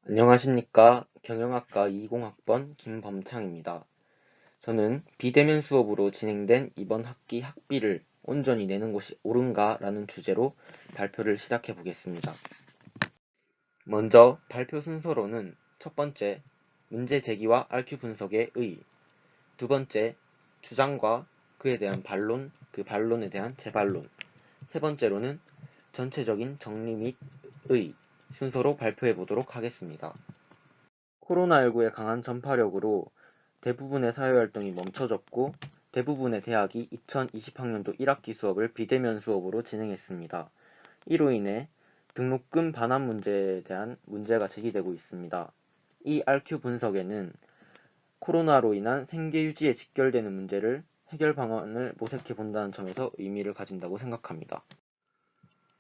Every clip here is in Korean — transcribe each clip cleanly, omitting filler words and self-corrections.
안녕하십니까. 경영학과 20학번 김범창입니다. 저는 비대면 수업으로 진행된 이번 학기 학비를 온전히 내는 것이 옳은가 라는 주제로 발표를 시작해 보겠습니다. 먼저 발표 순서로는 첫 번째, 문제 제기와 RQ 분석의 의, 두 번째, 주장과 그에 대한 반론, 그 반론에 대한 재반론, 세 번째로는 전체적인 정리 및 의 순서로 발표해 보도록 하겠습니다. 코로나19의 강한 전파력으로 대부분의 사회활동이 멈춰졌고 대부분의 대학이 2020학년도 1학기 수업을 비대면 수업으로 진행했습니다. 이로 인해 등록금 반환 문제에 대한 문제가 제기되고 있습니다. 이 RQ 분석에는 코로나로 인한 생계 유지에 직결되는 문제를 해결 방안을 모색해 본다는 점에서 의미를 가진다고 생각합니다.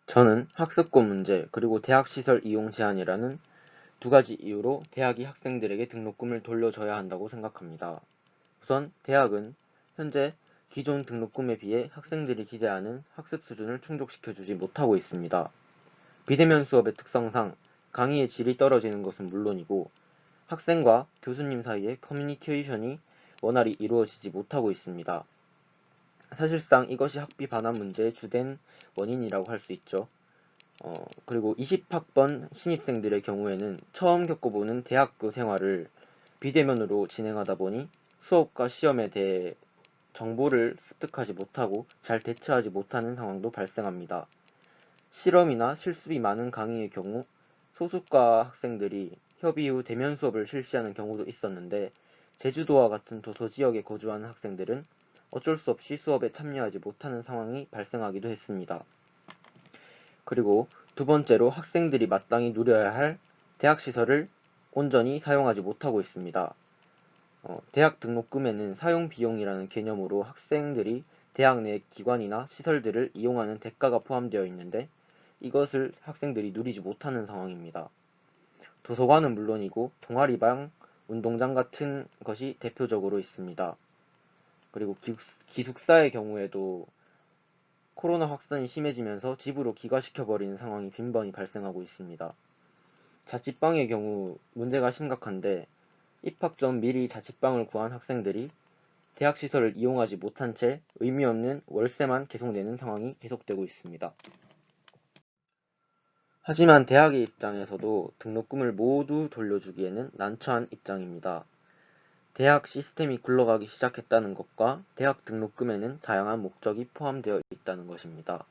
저는 학습권 문제 그리고 대학시설 이용 제한이라는 두 가지 이유로 대학이 학생들에게 등록금을 돌려줘야 한다고 생각합니다. 우선 대학은 현재 기존 등록금에 비해 학생들이 기대하는 학습 수준을 충족시켜주지 못하고 있습니다. 비대면 수업의 특성상 강의의 질이 떨어지는 것은 물론이고 학생과 교수님 사이의 커뮤니케이션이 원활히 이루어지지 못하고 있습니다. 사실상 이것이 학비 반환 문제의 주된 원인이라고 할 수 있죠. 그리고 20학번 신입생들의 경우에는 처음 겪어보는 대학교 생활을 비대면으로 진행하다 보니 수업과 시험에 대해 정보를 습득하지 못하고 잘 대처하지 못하는 상황도 발생합니다. 실험이나 실습이 많은 강의의 경우 소수과 학생들이 협의 후 대면 수업을 실시하는 경우도 있었는데 제주도와 같은 도서 지역에 거주하는 학생들은 어쩔 수 없이 수업에 참여하지 못하는 상황이 발생하기도 했습니다. 그리고 두 번째로 학생들이 마땅히 누려야 할 대학시설을 온전히 사용하지 못하고 있습니다. 대학 등록금에는 사용비용이라는 개념으로 학생들이 대학 내 기관이나 시설들을 이용하는 대가가 포함되어 있는데 이것을 학생들이 누리지 못하는 상황입니다. 도서관은 물론이고 동아리방, 운동장 같은 것이 대표적으로 있습니다. 그리고 기숙사의 경우에도 코로나 확산이 심해지면서 집으로 기가시켜버리는 상황이 빈번히 발생하고 있습니다. 자취방의 경우 문제가 심각한데 입학 전 미리 자취방을 구한 학생들이 대학시설을 이용하지 못한 채 의미 없는 월세만 계속 내는 상황이 계속되고 있습니다. 하지만 대학의 입장에서도 등록금을 모두 돌려주기에는 난처한 입장입니다. 대학 시스템이 굴러가기 시작했다는 것과 대학 등록금에는 다양한 목적이 포함되어 있다는 것입니다.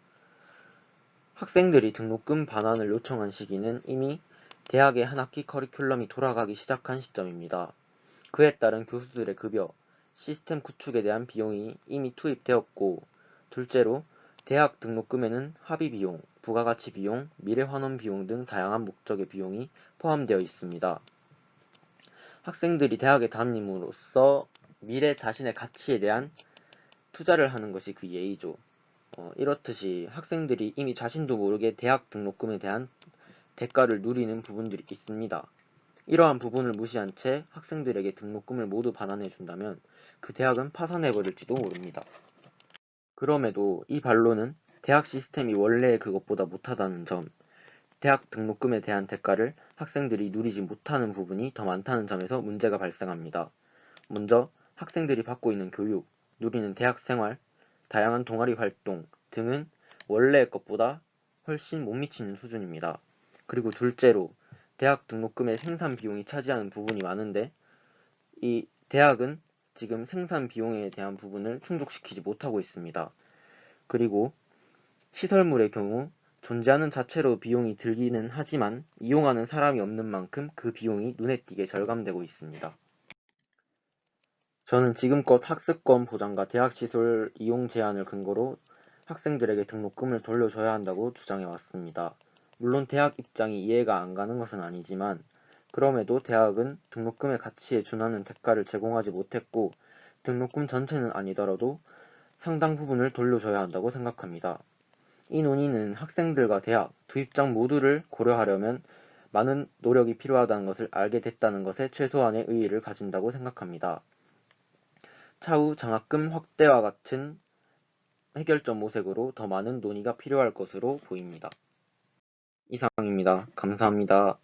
학생들이 등록금 반환을 요청한 시기는 이미 대학의 한 학기 커리큘럼이 돌아가기 시작한 시점입니다. 그에 따른 교수들의 급여, 시스템 구축에 대한 비용이 이미 투입되었고, 둘째로 대학 등록금에는 합의 비용, 부가가치 비용, 미래환원 비용 등 다양한 목적의 비용이 포함되어 있습니다. 학생들이 대학에 다님으로써 미래 자신의 가치에 대한 투자를 하는 것이 그 예의죠. 이렇듯이 학생들이 이미 자신도 모르게 대학 등록금에 대한 대가를 누리는 부분들이 있습니다. 이러한 부분을 무시한 채 학생들에게 등록금을 모두 반환해준다면 그 대학은 파산해버릴지도 모릅니다. 그럼에도 이 반론은 대학 시스템이 원래 그것보다 못하다는 점, 대학 등록금에 대한 대가를 학생들이 누리지 못하는 부분이 더 많다는 점에서 문제가 발생합니다. 먼저 학생들이 받고 있는 교육, 누리는 대학 생활, 다양한 동아리 활동 등은 원래 것보다 훨씬 못 미치는 수준입니다. 그리고 둘째로 대학 등록금의 생산 비용이 차지하는 부분이 많은데 이 대학은 지금 생산 비용에 대한 부분을 충족시키지 못하고 있습니다. 그리고 시설물의 경우 존재하는 자체로 비용이 들기는 하지만 이용하는 사람이 없는 만큼 그 비용이 눈에 띄게 절감되고 있습니다. 저는 지금껏 학습권 보장과 대학시설 이용 제한을 근거로 학생들에게 등록금을 돌려줘야 한다고 주장해 왔습니다. 물론 대학 입장이 이해가 안 가는 것은 아니지만 그럼에도 대학은 등록금의 가치에 준하는 대가를 제공하지 못했고 등록금 전체는 아니더라도 상당 부분을 돌려줘야 한다고 생각합니다. 이 논의는 학생들과 대학 두 입장 모두를 고려하려면 많은 노력이 필요하다는 것을 알게 됐다는 것에 최소한의 의의를 가진다고 생각합니다. 차후 장학금 확대와 같은 해결점 모색으로 더 많은 논의가 필요할 것으로 보입니다. 이상입니다. 감사합니다.